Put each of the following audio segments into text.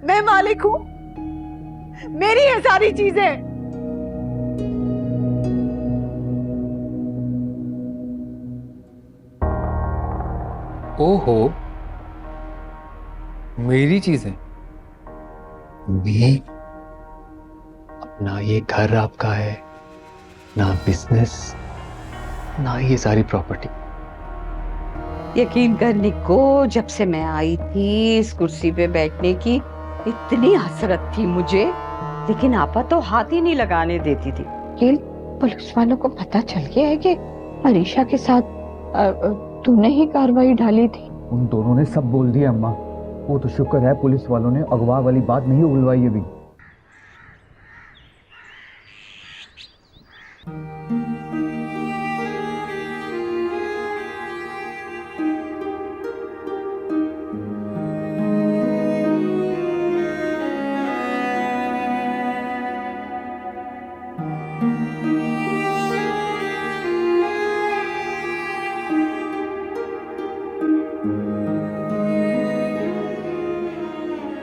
मैं मालिक हूं, मेरी है सारी चीजें। ओहो, मेरी चीजें? ना ये घर आपका है, ना बिजनेस, ना ये सारी प्रॉपर्टी। यकीन कर निको, जब से मैं आई थी इस कुर्सी पे बैठने की इतनी हसरत थी मुझे, लेकिन आपा तो हाथ ही नहीं लगाने देती थी। ये पुलिस वालों को पता चल गया है कि अरीशा के साथ तूने ही कार्रवाई डाली थी। उन दोनों ने सब बोल दिया अम्मा। वो तो शुक्र है पुलिस वालों ने अगवा वाली बात नहीं उगलवाई अभी।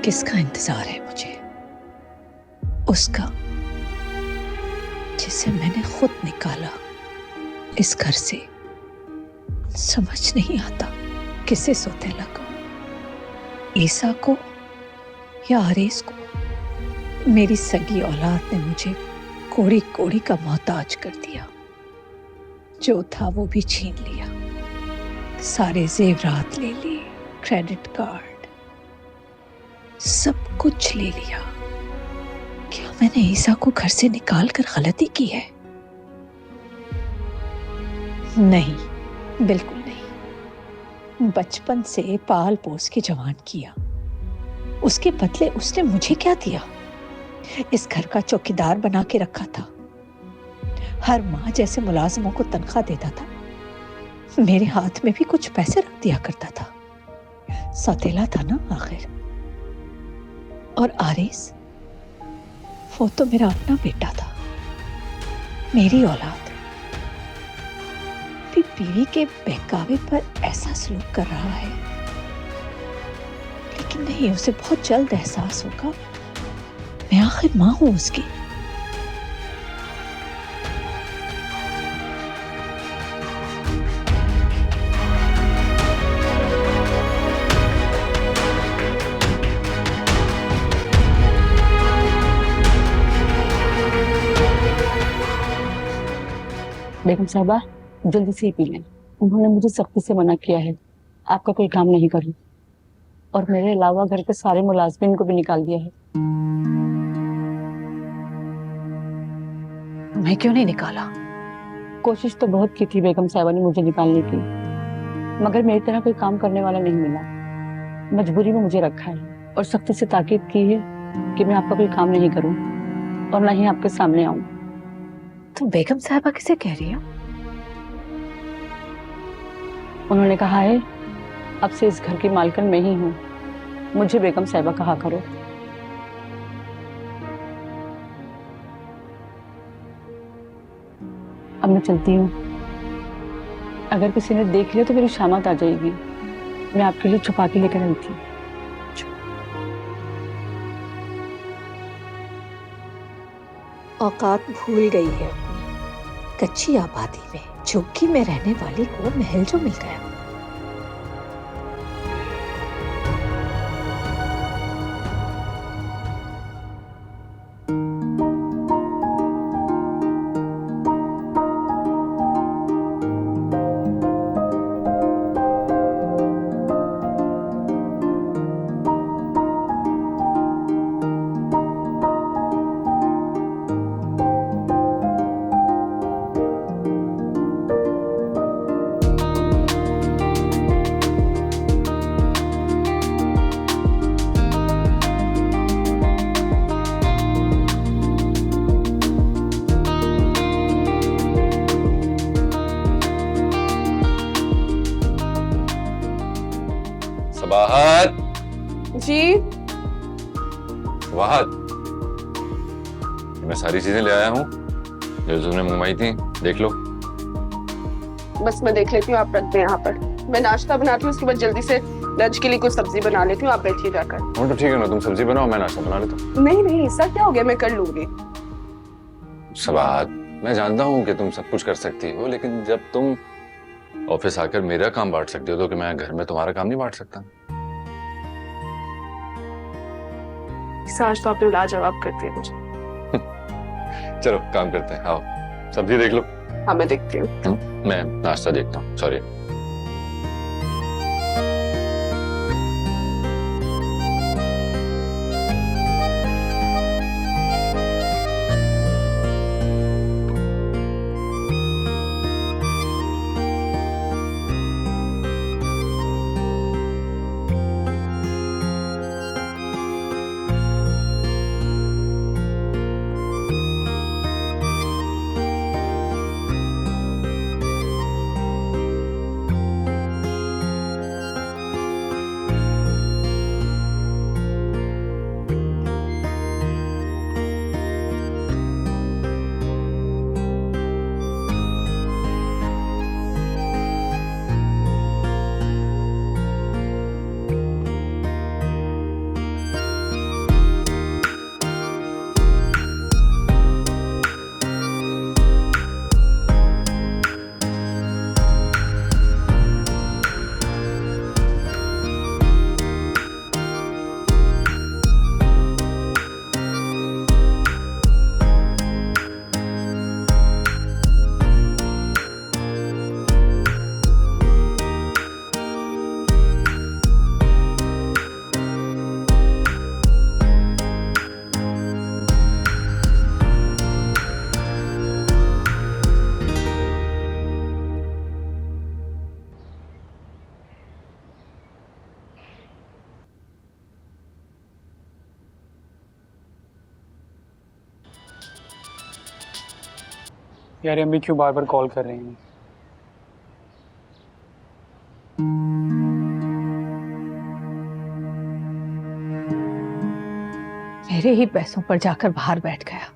किसका इंतजार है मुझे? उसका, जिसे मैंने खुद निकाला इस घर से। समझ नहीं आता किसे सौतेला कहूं, ईसा को या आरेस को। मेरी सगी औलाद ने मुझे कोड़ी कोड़ी का मोहताज कर दिया। जो था वो भी छीन लिया, सारे जेवरात ले लिए, क्रेडिट कार्ड, सब कुछ ले लिया। क्या मैंने ईसा को घर से निकाल कर गलती की है? नहीं, बिल्कुल नहीं। बचपन से पाल पोस के जवान किया, उसके बदले उसने मुझे क्या दिया? इस घर का चौकीदार बना के रखा था, हर माह जैसे मुलाजिमों को तनख्वाह देता था, मेरे हाथ में भी कुछ पैसे रख दिया करता था। सौतेला था ना आखिर। और आरिस, वो तो मेरा अपना बेटा था, मेरी औलाद। भी बीवी के बहकावे पर ऐसा सलूक कर रहा है, लेकिन नहीं, उसे बहुत जल्द एहसास होगा मैं आखिर मां हूं उसकी। बेगम साहबा, जल्दी से ही पी लें। उन्होंने मुझे सख्ती से मना किया है आपका कोई काम नहीं करूं, और मेरे अलावा घर के सारे मुलाजिमीन को भी निकाल दिया है। मैं क्यों नहीं निकाला? कोशिश तो बहुत की थी बेगम साहबा ने मुझे निकालने की, मगर मेरी तरह कोई काम करने वाला नहीं मिला। मजबूरी में मुझे रखा है और सख्ती से ताकीद की है कि मैं आपका कोई काम नहीं करूं और ना ही आपके सामने आऊं। तुम बेगम साहबा किसे कह रही हो? उन्होंने कहा है अब से इस घर की मालकिन मैं ही हूँ, मुझे बेगम साहबा कहा करो। अब मैं चलती हूँ, अगर किसी ने देख लिया तो मेरी शामत आ जाएगी। मैं आपके लिए छुपा के लेकर आई थी। औकात भूल गई है अपनी। कच्ची आबादी में झुग्गी में रहने वाली को महल जो मिल गया। सबाहत जी। सबाहत, मैं सारी चीजें ले आया हूँ जो तुमने मंगवाई थी, देख लो। बस मैं देख लेती हूँ, आप रख दें यहाँ पर। मैं नाश्ता बनाती हूँ, उसके बाद जल्दी से लंच के लिए कुछ सब्जी बना लेती हूँ, आप बैठिए जाकर। और तो ठीक है ना, तुम सब्जी बनाओ, मैं नाश्ता बना लेता हूँ। नहीं नहीं, ऐसा क्या हो गया, मैं कर लूंगी। सबात, मैं जानता हूँ कि तुम सब कुछ कर सकती हो, लेकिन जब तुम ऑफिस आकर मेरा काम बांट सकती हो तो कि मैं घर में तुम्हारा काम नहीं बांट सकता? आज तो आपने लाजवाब कर दिया मुझे। चलो काम करते हैं, आओ सब्जी देख लो। हाँ मैं देखती हूँ। मैं नाश्ता देखता हूँ, सॉरी। यार अम्मी क्यों बार बार कॉल कर रही हैं? मेरे ही पैसों पर जाकर बाहर बैठ गया,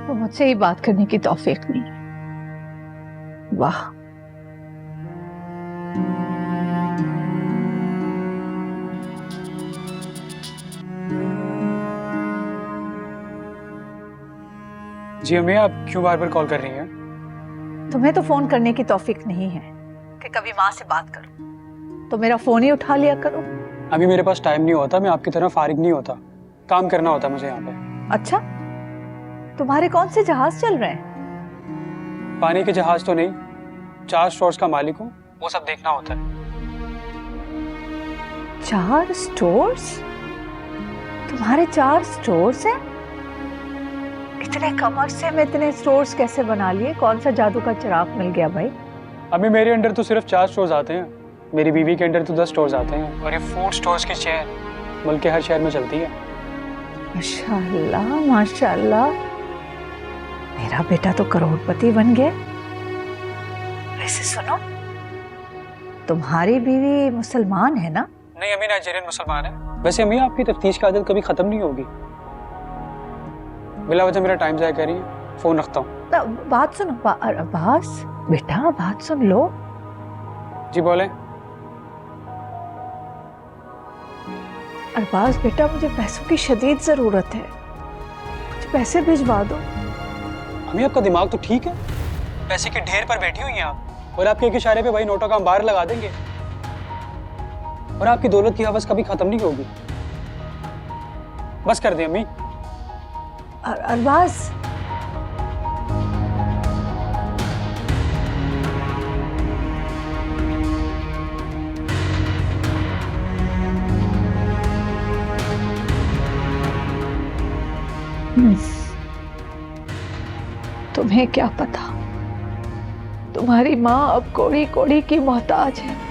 तो मुझसे ही बात करने की तौफीक नहीं। वाह। जी अम्मी, आप क्यों बार बार कॉल कर रही हैं? तुम्हें तो फोन करने की तौफीक नहीं है कि कभी माँ से बात करो, तो मेरा फोन ही उठा लिया करो। अभी मेरे पास टाइम नहीं होता, मैं आपकी तरह फारिग नहीं होता, काम करना होता मुझे यहाँ पे। अच्छा, तुम्हारे कौन से जहाज चल रहे हैं? पानी के जहाज तो नहीं, 4 स्टोर्स का मालिक हूँ, वो सब देखना होता है। 4 स्टोर्स? तुम्हारे 4 स्टोर्स हैं? इतने कम अरसे में इतने स्टोर्स कैसे बना लिए? कौन सा जादू का चिराग मिल गया भाई? अभी मेरे अंडर तो सिर्फ 4 स्टोर्स आते हैं, मेरी बीवी के अंडर तो 10 स्टोर्स आते हैं, और ये फूड स्टोर्स की चेन मुल्क के हर शहर में चलती है। माशाल्लाह माशाल्लाह, मेरा बेटा तो करोड़पति बन गया। वैसे सुनो, तुम्हारी बीवी मुसलमान है ना? नहीं अम्मी, नाइजीरियन मुसलमान है। वैसे अम्मी, आपकी तफ्तीश की आदत कभी खत्म नहीं होगी। बिला वजह मेरा टाइम जाया कर रही है, फोन रखता हूँ। बात सुनो अब्बास बेटा, बात सुन लो। जी बोले। अरबाज बेटा, मुझे पैसों की शदीद जरूरत है, मुझे पैसे भिजवा दो। अम्मी आपका दिमाग तो ठीक है, पैसे के ढेर पर बैठी हुई हैं आप, और आपके एक इशारे पे भाई नोटों का अंबार लगा देंगे, और आपकी दौलत की हवस कभी खत्म नहीं होगी। बस कर दें अम्मी। अरबाज, तुम्हें क्या पता, तुम्हारी माँ अब कोड़ी कोड़ी की मोहताज है।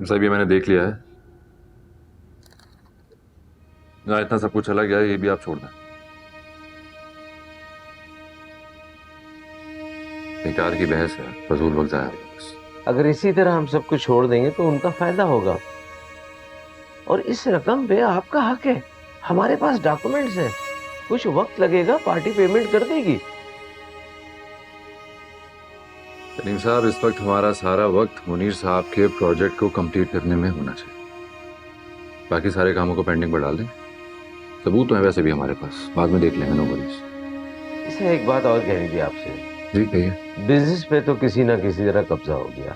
साहब ये मैंने देख लिया है। जहाँ इतना सब कुछ चला गया है ये भी आप छोड़ दें। बेकार की बहस है, फजूल वक्त जाया होगा बस। अगर इसी तरह हम सब कुछ छोड़ देंगे तो उनका फायदा होगा। और इस रकम पे आपका हक है, हमारे पास डॉक्यूमेंट्स है। कुछ वक्त लगेगा, पार्टी पेमेंट कर देगी। करीम साहब इस वक्त हमारा सारा वक्त मुनीर साहब के प्रोजेक्ट को कंप्लीट करने में होना चाहिए। बाकी सारे कामों को पेंडिंग पर डाल दें। सबूत तो है वैसे भी हमारे पास, बाद में देख लेंगे, नो वरीज। इसे एक बात और कहनी थी आपसे। जी कहिए। बिजनेस पे तो किसी ना किसी तरह कब्जा हो गया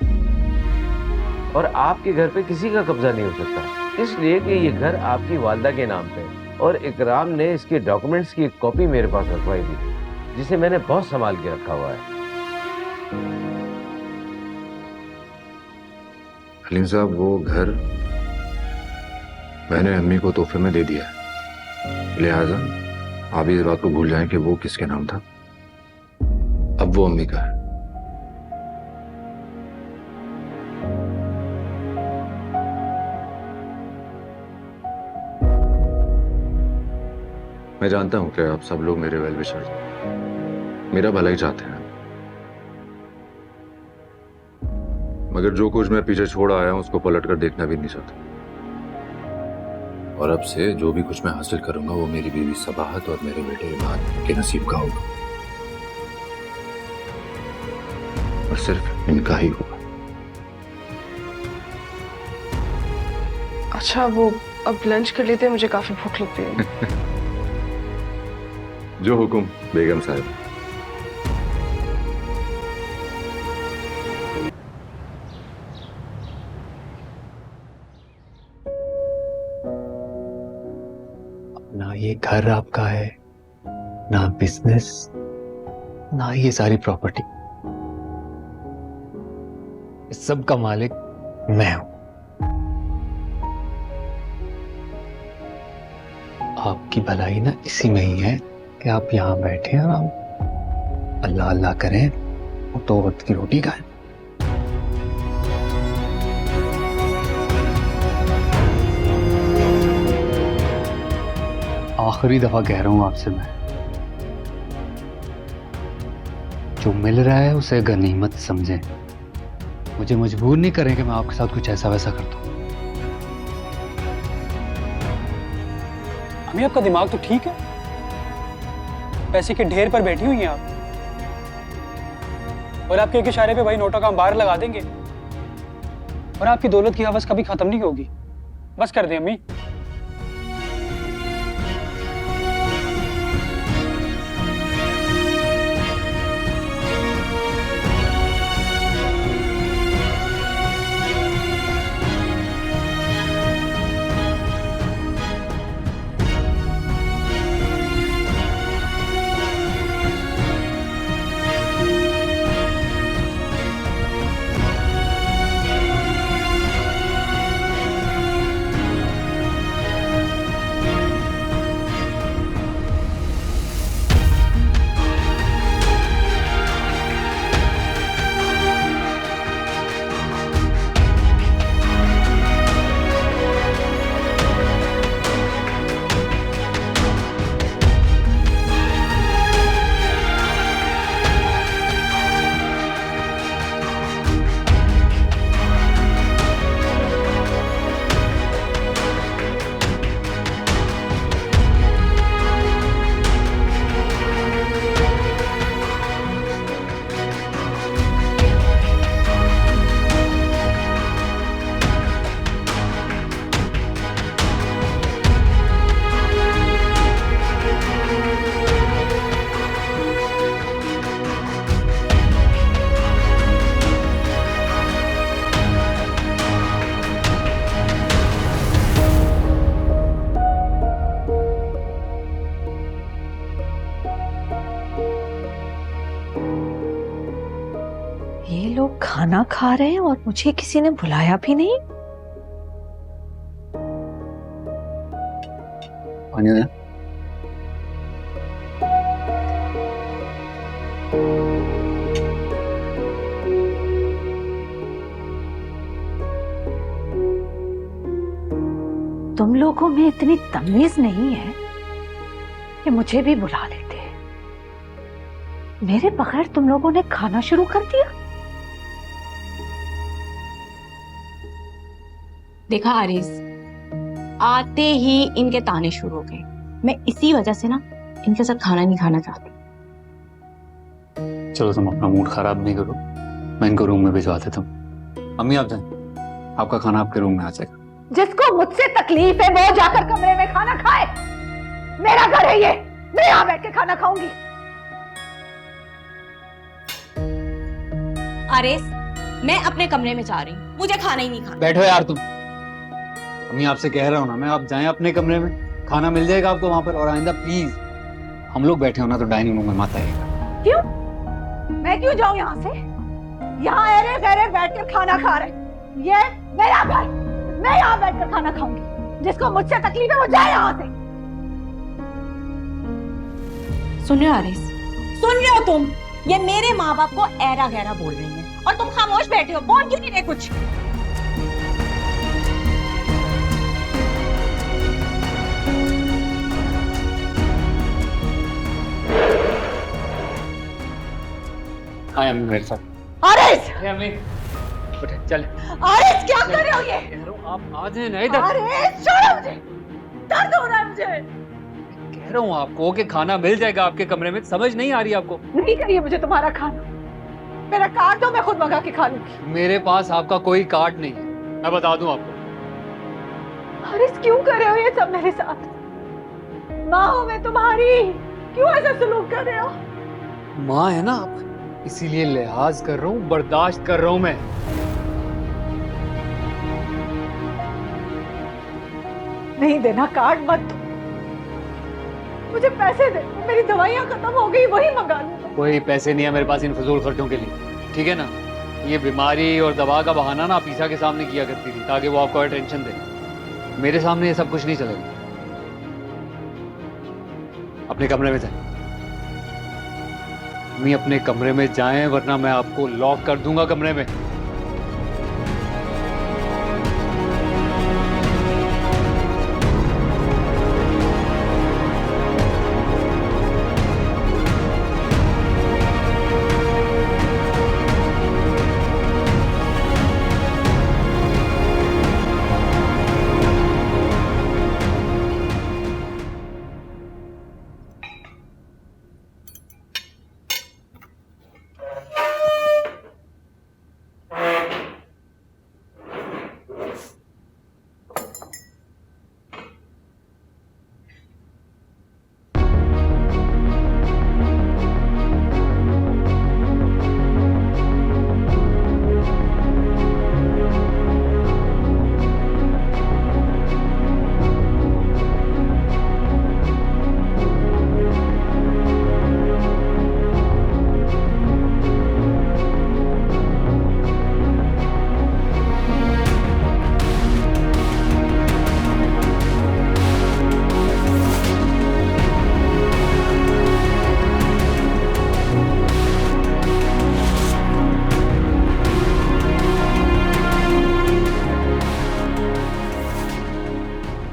और आपके घर पे किसी का कब्जा नहीं हो सकता, इसलिए कि ये घर आपकी वालदा के नाम पे है। और इकराम ने इसके डॉक्यूमेंट्स की एक कॉपी मेरे पास रखवाई थी, जिसे मैंने बहुत संभाल के रखा हुआ है। हलीम साहब वो घर मैंने अम्मी को तोहफे में दे दिया है, लिहाजा आप इस बात को भूल जाएं कि वो किसके नाम था। अब वो अम्मी का है। मैं जानता हूं कि आप सब लोग मेरे वेल विशर्स हैं, मेरा भला ही चाहते हैं, मगर जो कुछ मैं पीछे छोड़ आया हूं उसको पलट कर देखना भी नहीं चाहता। और अब से जो भी कुछ मैं हासिल करूंगा वो मेरी बीवी सबाहत और मेरे बेटे इमाद के नसीब का होगा, और सिर्फ इनका ही होगा। अच्छा वो अब लंच कर लेते हैं, मुझे काफी भूख लगती है। जो हुक्म बेगम साहब। ना ये घर आपका है, ना बिजनेस, ना ये सारी प्रॉपर्टी। इस सब का मालिक मैं हूं। आपकी भलाई ना इसी में ही है कि आप यहां बैठे आराम अल्लाह अल्लाह करें और 2 वक्त की रोटी खाएं। आखिरी दफा कह रहा हूं आपसे मैं, जो मिल रहा है उसे गनीमत समझें। मुझे मजबूर नहीं करें कि मैं आपके साथ कुछ ऐसा वैसा करता हूं। अम्मी आपका दिमाग तो ठीक है? पैसे के ढेर पर बैठी हुई हैं आप, और आपके एक इशारे पे भाई नोटों का अंबार लगा देंगे, और आपकी दौलत की हवस कभी खत्म नहीं होगी। बस कर दें अम्मी। ये लोग खाना खा रहे हैं और मुझे किसी ने बुलाया भी नहीं। पानी आया? तुम लोगों में इतनी तमीज नहीं है कि मुझे भी बुला लेते। मेरे बगैर तुम लोगों ने खाना शुरू कर दिया। देखा आरिस, आते ही इनके ताने शुरू हो गए। मैं इसी वजह से ना इनके साथ खाना नहीं खाना चाहती। चलो तुम अपना मूड खराब नहीं करो, मैं इनको रूम में भिजवा देता हूँ। अम्मी आप जाएं, आपका खाना आपके रूम में आ जाएगा। जिसको मुझसे तकलीफ है वो जाकर कमरे में खाना खाए। मेरा घर है ये, मैं यहाँ बैठ के खाना खाऊंगी। आरिस, मैं अपने कमरे में जा रही हूँ, मुझे खाना ही नहीं खाना। बैठो यार तुम। अम्मी आपसे कह रहा हूँ ना मैं, आप जाएं अपने कमरे में, खाना मिल जाएगा आपको वहां पर। और आइंदा प्लीज, हम लोग बैठे हो ना तो डाइनिंग रूम में मत आइएगा। क्यों? मैं क्यों जाऊं यहाँ से? यहाँ अरे गहरे बैठ कर खाना खा रहे। ये मेरा घर, मैं यहाँ बैठ कर खाना खाऊंगी। जिसको मुझसे तकलीफ है वो जाए यहाँ से। सुन रहे हो आरिस, सुन रहे हो तुम? ये मेरे माँ बाप को ऐरा गहरा बोल रही हैं और तुम खामोश बैठे हो, बोल क्यों नहीं रहे कुछ? हाँ अम्मी मेरे साथ। आरिस! अम्मी उठे चले। आरिस क्या कर रहे हो ये? आप आ जाए ना इधर। आरिस छोड़ो मुझे, दर्द हो रहा है मुझे। कह रहा हूँ आपको कि खाना मिल जाएगा आपके कमरे में, समझ नहीं आ रही आपको? नहीं चाहिए मुझे तुम्हारा खाना, मेरा कार्ड दो, मैं खुद मंगा के खा लूंगी। मेरे पास आपका कोई कार्ड नहीं है, मैं बता दूं आपको। आरिस क्यों कर रहे हो ये सब मेरे साथ? माँ हूं मैं तुम्हारी, क्यों ऐसा सलूक कर रहे हो? माँ है ना आप, इसीलिए लिहाज कर रहा हूँ, बर्दाश्त कर रहा हूँ मैं। नहीं देना कार्ड मत दो, मुझे पैसे दे, मेरी दवाइयाँ खत्म हो गई, वही मंगा लूंगा। कोई पैसे नहीं है मेरे पास इन फजूल खर्चों के लिए, ठीक है ना? ये बीमारी और दवा का बहाना ना पीसा के सामने किया करती थी ताकि वो आपको टेंशन दे। मेरे सामने ये सब कुछ नहीं चलेगा। अपने कमरे में जाए, मैं अपने कमरे में जाएं वरना मैं आपको लॉक कर दूंगा कमरे में।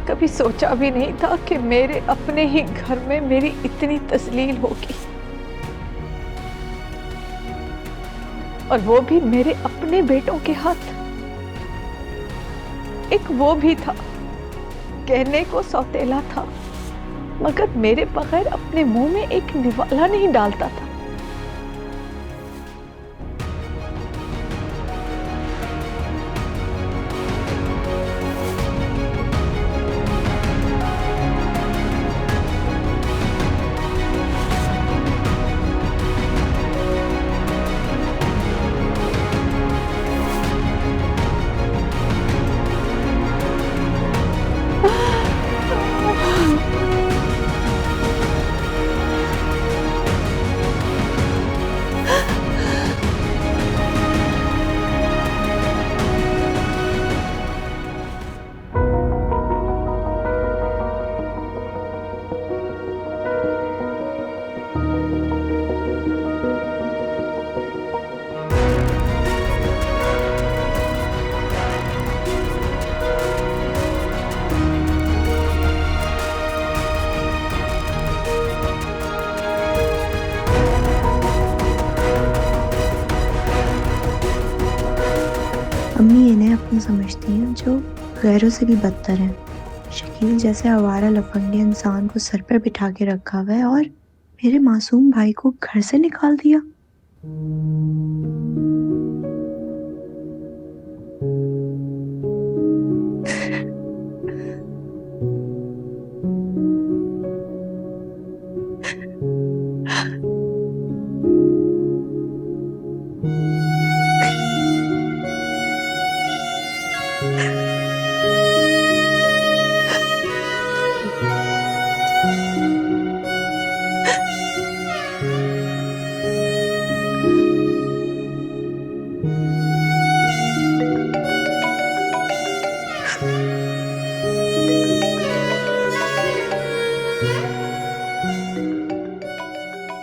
कभी सोचा भी नहीं था कि मेरे अपने ही घर में मेरी इतनी तस्लील होगी, और वो भी मेरे अपने बेटों के हाथ। एक वो भी था, कहने को सौतेला था, मगर मेरे बगैर अपने मुंह में एक निवाला नहीं डालता था। अम्मी इन्हें अपनी समझती हैं जो गैरों से भी बदतर हैं। शकील जैसे आवारा लफंगे इंसान को सर पर बिठा के रखा हुआ है और मेरे मासूम भाई को घर से निकाल दिया।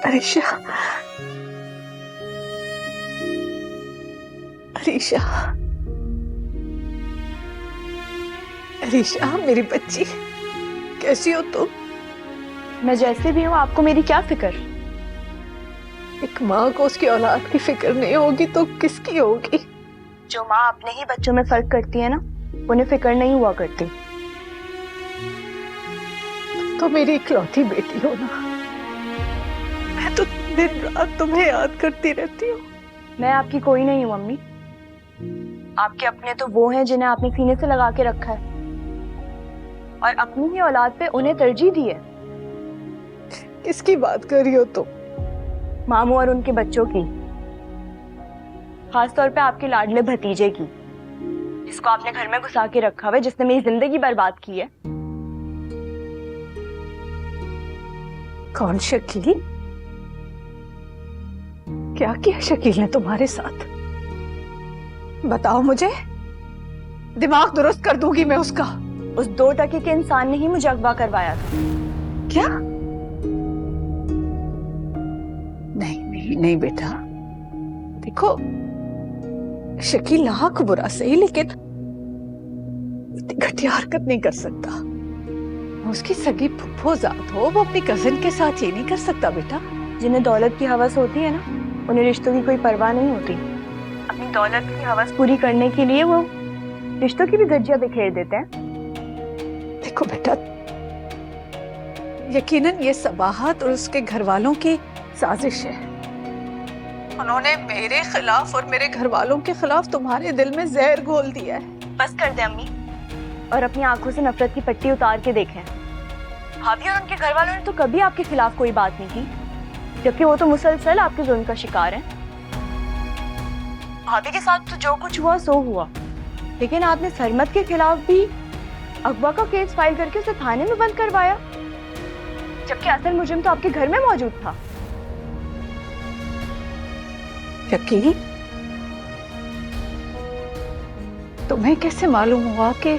अरीशा, अरीशा, अरीशा मेरी बच्ची, कैसी हो तुम? मैं जैसे भी हूँ, आपको मेरी क्या फिक्र? एक माँ को उसकी औलाद की फिक्र नहीं होगी तो किसकी होगी? जो माँ अपने ही बच्चों में फर्क करती है ना, उन्हें फिक्र नहीं हुआ करती। तो मेरी इकलौती बेटी हो ना, मैं तो दिन रात तुम्हें याद करती रहती हूँ। मैं आपकी कोई नहीं हूँ अम्मी। आपके अपने तो वो हैं जिन्हें आपने सीने से लगा के रखा है और अपनी ही औलाद पे उन्हें तरजीह दी है। किसकी बात कर रही हो तुम? मामू और उनके बच्चों की, खासतौर पे आपके लाडले भतीजे की, जिसको आपने घर में घुसा के रखा हुआ है, जिसने मेरी जिंदगी बर्बाद की है। कौन? शकील? क्या किया शकील ने तुम्हारे साथ? बताओ मुझे, दिमाग दुरुस्त कर दूंगी मैं उसका। उस 2 टके के इंसान ने ही मुझे अगवा करवाया था। क्या? नहीं नहीं बेटा, देखो शकील लाख बुरा सही, लेकिन इतनी घटिया हरकत नहीं कर सकता। उसकी सगी फुफ्फोजात हो, वो अपनी कजिन के साथ ये नहीं कर सकता बेटा। जिन्हें दौलत की हवस होती है ना, उन्हें रिश्तों की कोई परवाह नहीं होती। अपनी दौलत की हवस पूरी करने के लिए वो रिश्तों की भी धज्जियां बिखेर देते हैं। देखो बेटा, यकीनन ये सबाहत और उसके घर वालों की साजिश है। उन्होंने मेरे खिलाफ और मेरे घर वालों के खिलाफ तुम्हारे दिल में जहर घोल दिया है। बस कर दे अम्मी, और अपनी आंखों से नफरत की पट्टी उतार के देखें। भाभी और उनके घर वालों ने तो कभी आपके खिलाफ कोई बात नहीं की, जबकि वो तो मुसलसल आपके जुल्म का शिकार है। भाभी के साथ तो जो कुछ हुआ सो हुआ, लेकिन आपने सरमत के खिलाफ भी अगवा का केस फाइल करके उसे थाने में बंद करवाया, जबकि असल मुजरिम तो आपके घर में मौजूद था। यकीन? तुम्हें कैसे मालूम हुआ कि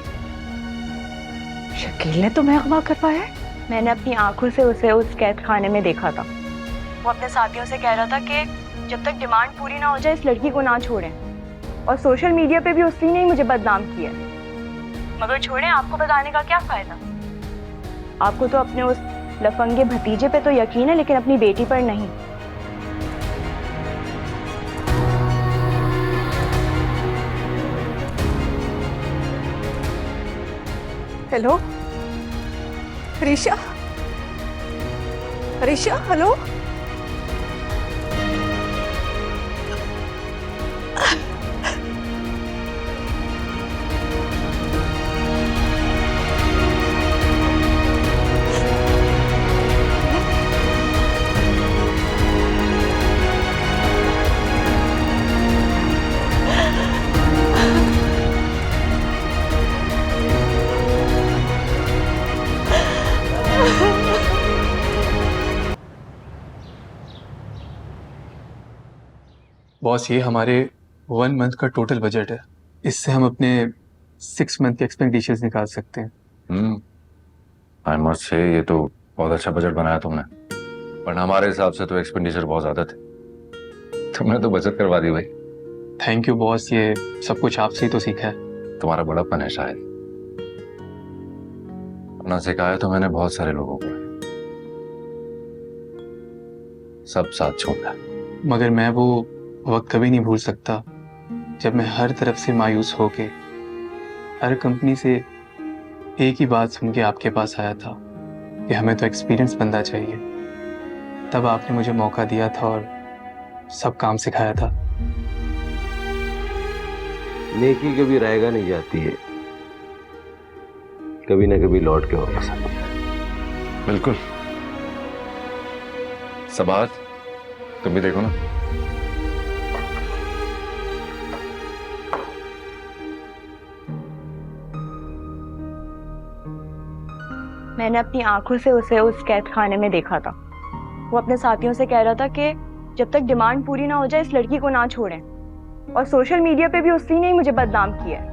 शकील ने तुम्हें अगवा करवाया है? मैंने अपनी आंखों से उसे उस कैद खाने में देखा था। वो अपने साथियों से कह रहा था कि जब तक डिमांड पूरी ना हो जाए इस लड़की को ना छोड़ें, और सोशल मीडिया पे भी उसी ने ही मुझे बदनाम किया। मगर छोड़ें, आपको बताने का क्या फायदा? आपको तो अपने उस लफंगे भतीजे पे तो यकीन है, लेकिन अपनी बेटी पर नहीं। Hello Arisha, Arisha, hello. Boss, ये हमारे 1 मंथ का टोटल बजट है। इससे हम अपने 6 मंथ के एक्सपेंडिचर्स निकाल सकते हैं। आई मस्ट से ये तो बहुत अच्छा बजट बनाया तुमने, पर हमारे हिसाब से तो एक्सपेंडिचर बहुत ज्यादा थे। तुमने तो बचत करवा दी भाई। थैंक यू बॉस, ये सब कुछ आपसे ही तो सीखा है। तुम्हारा बड़ापन है शायद, अपना सिखाया तो मैंने बहुत सारे लोगों को, सब साथ छोड़ा। मगर मैं वो वक्त कभी नहीं भूल सकता जब मैं हर तरफ से मायूस होके हर कंपनी से एक ही बात सुन के आपके पास आया था कि हमें तो एक्सपीरियंस बंदा चाहिए, तब आपने मुझे मौका दिया था और सब काम सिखाया था। नेकी कभी रायगा नहीं जाती है, कभी ना कभी लौट के वापस आती है। बिल्कुल। सबात, तुम भी देखो ना। मैंने अपनी आंखों से उसे उस कैद खाने में देखा था। वो अपने साथियों से कह रहा था कि जब तक डिमांड पूरी ना हो जाए इस लड़की को ना छोड़ें, और सोशल मीडिया पे भी उसी ने ही मुझे बदनाम किया है।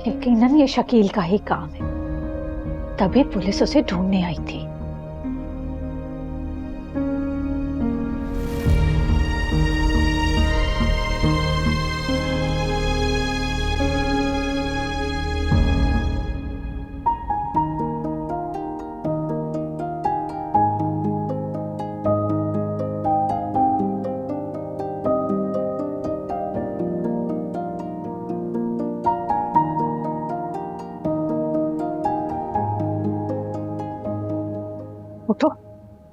यकीनन ये शकील का ही काम है, तभी पुलिस उसे ढूंढने आई थी। उठो,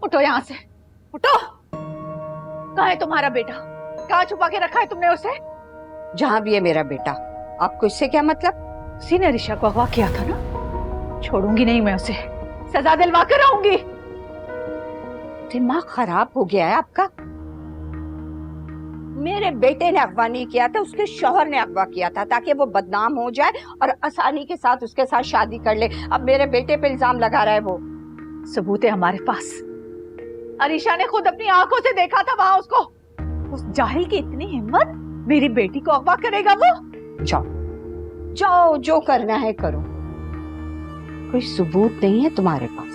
उठो यहाँ से, उठो। कहाँ है तुम्हारा बेटा? कहाँ छुपा के रखा है तुमने उसे? जहाँ भी है मेरा बेटा, आपको इससे क्या मतलब? उसी ने ऋषा को अगवा किया था ना। छोड़ूंगी नहीं मैं उसे, सजा दिलवा कर रहूंगी। दिमाग खराब हो गया है आपका? मेरे बेटे ने अगवा नहीं किया था, उसके शौहर ने अगवा किया था ताकि वो बदनाम हो जाए और आसानी के साथ उसके साथ शादी कर ले। अब मेरे बेटे पे इल्जाम लगा रहा है वो। सबूत है हमारे पास। अरीशा ने खुद अपनी आंखों से देखा था वहां उसको। उस जाहिल की इतनी हिम्मत, मेरी बेटी को अगवा करेगा वो? जाओ जाओ, जो करना है करो। कोई सबूत नहीं है तुम्हारे पास,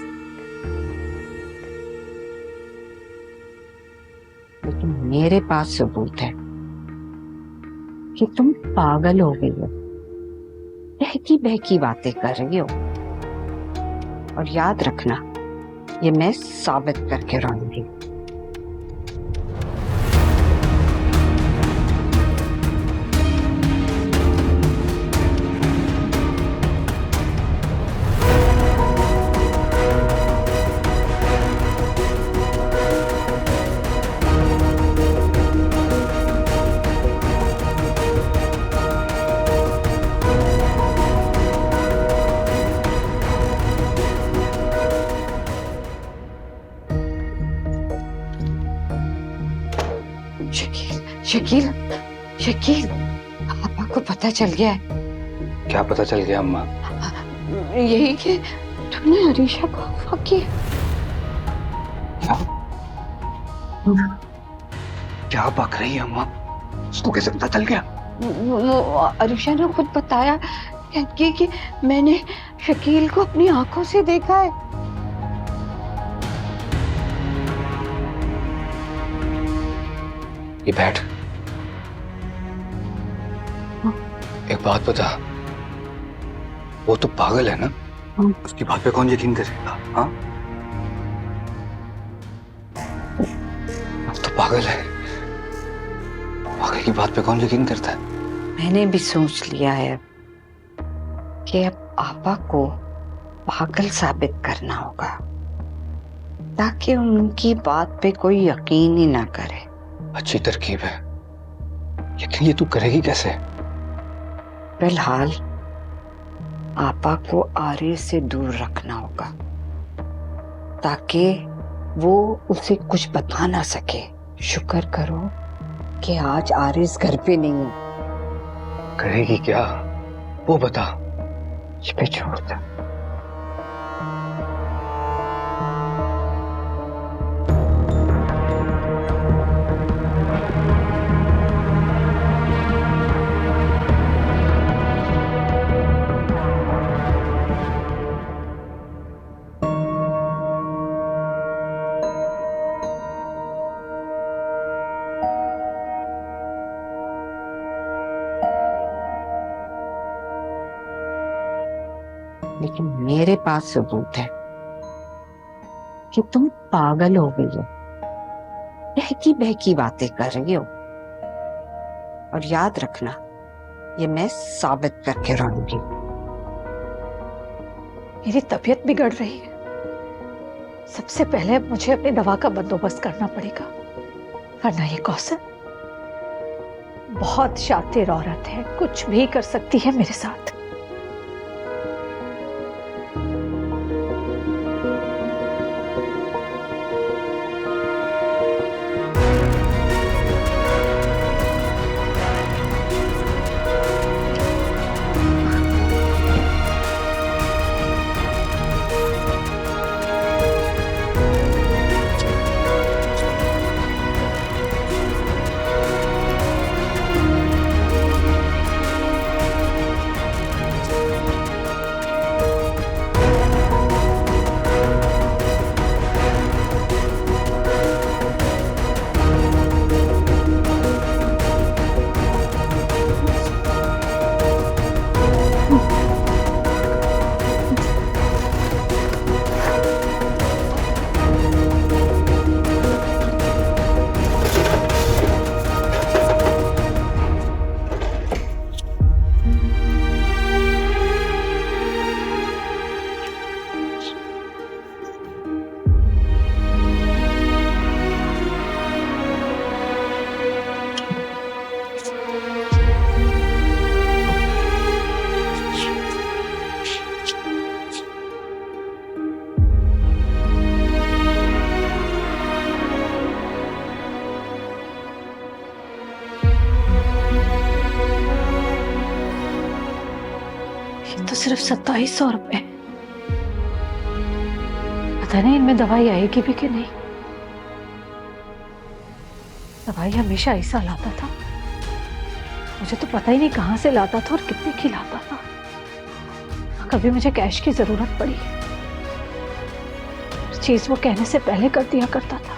लेकिन मेरे पास सबूत है कि तुम पागल हो गई हो, बहकी बहकी बातें कर रही हो। और याद रखना, ये मैं साबित करके रहूंगी। शकील, शकील, पापा को पता चल गया है। क्या पता चल गया अम्मा? यही कि तुमने अरीशा को अगवा किया। क्या बक रही है अम्मा? उसको कैसे पता चल गया? वो अरीशा ने खुद बताया कि मैंने शकील को अपनी आंखों से देखा है। ये बैठ, एक बात बता, वो तो पागल है ना? उसकी बात पे कौन यकीन करेगा? हाँ, अब तो पागल है, पागल की बात पे कौन यकीन करता है? मैंने भी सोच लिया है कि अब आपा को पागल साबित करना होगा ताकि उनकी बात पे कोई यकीन ही ना करे। अच्छी तरकीब है, लेकिन ये तू करेगी कैसे? फिलहाल आपा को आरिस से दूर रखना होगा ताकि वो उसे कुछ बता ना सके। शुक्र करो कि आज आरिस घर पे नहीं है। करेगी क्या वो बता। इस पे छोड़ दे। लेकिन मेरे पास सबूत है कि तुम पागल हो गई हो। बहकी बहकी बातें कर रही हो। और याद रखना, ये मैं साबित करके रहूंगी। मेरी तबीयत बिगड़ रही है। सबसे पहले मुझे अपनी दवा का बंदोबस्त करना पड़ेगा, वरना ये कौसर बहुत शातिर औरत है, कुछ भी कर सकती है मेरे साथ। तो सिर्फ 2700 रुपए। पता नहीं इनमें दवाई आएगी भी कि नहीं। दवाई हमेशा ऐसा लाता था, मुझे तो पता ही नहीं कहां से लाता था और कितने की लाता था। कभी मुझे कैश की जरूरत पड़ी, चीज वो कहने से पहले कर दिया करता था।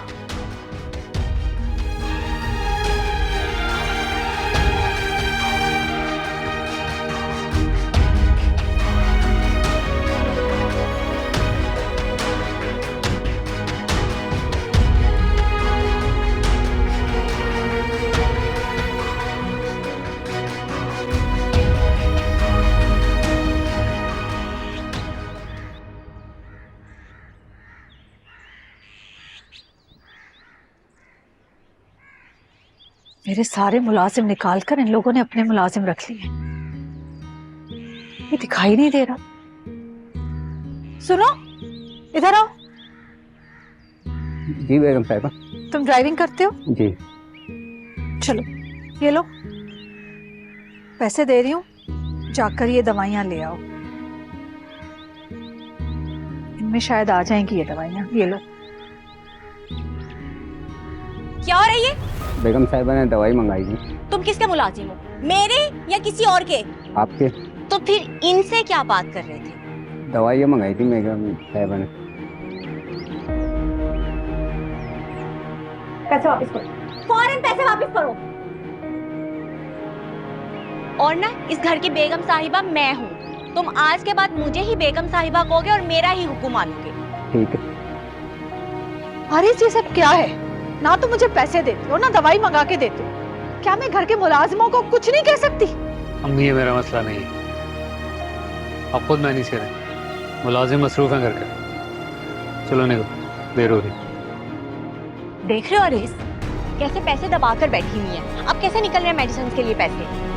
मेरे सारे मुलाजिम निकालकर इन लोगों ने अपने मुलाजिम रख लिए। ये दिखाई नहीं दे रहा। सुनो, इधर आओ। जी बेगम साहिबा। तुम ड्राइविंग करते हो? जी। चलो ये लो, पैसे दे रही हूँ, जाकर ये दवाइयाँ ले आओ। इनमें शायद आ जाएंगी ये दवाइयाँ। ये लो। क्या हो रहा है ये? बेगम साहिबा ने दवाई मंगाई थी। तुम किसके मुलाजिम हो, मेरे या किसी और के? आपके। तो फिर इनसे क्या बात कर रहे थे? दवाइयाँ मंगाई थी बेगम साहिबा ने। पैसे वापस करो, फौरन पैसे वापस करो। और ना, इस घर की बेगम साहिबा मैं हूँ। तुम आज के बाद मुझे ही बेगम साहिबा कहोगे और मेरा ही हुक्म मानोगे। ठीक है। अरे ये सब क्या है? ना तो मुझे पैसे देते हो, ना दवाई मंगा के देते हो। क्या मैं घर के मुलाजिमों को कुछ नहीं कह सकती? अम्मी, ये मेरा मसला नहीं है, आप खुद मैनेज करें। मुलाजिम मसरूफ हैं घर का। चलो निकलो, देर हो रही। देख रहे हो अरेस, कैसे पैसे दबाकर बैठी हुई है। अब कैसे निकल रहे हैं मेडिसिन के लिए पैसे?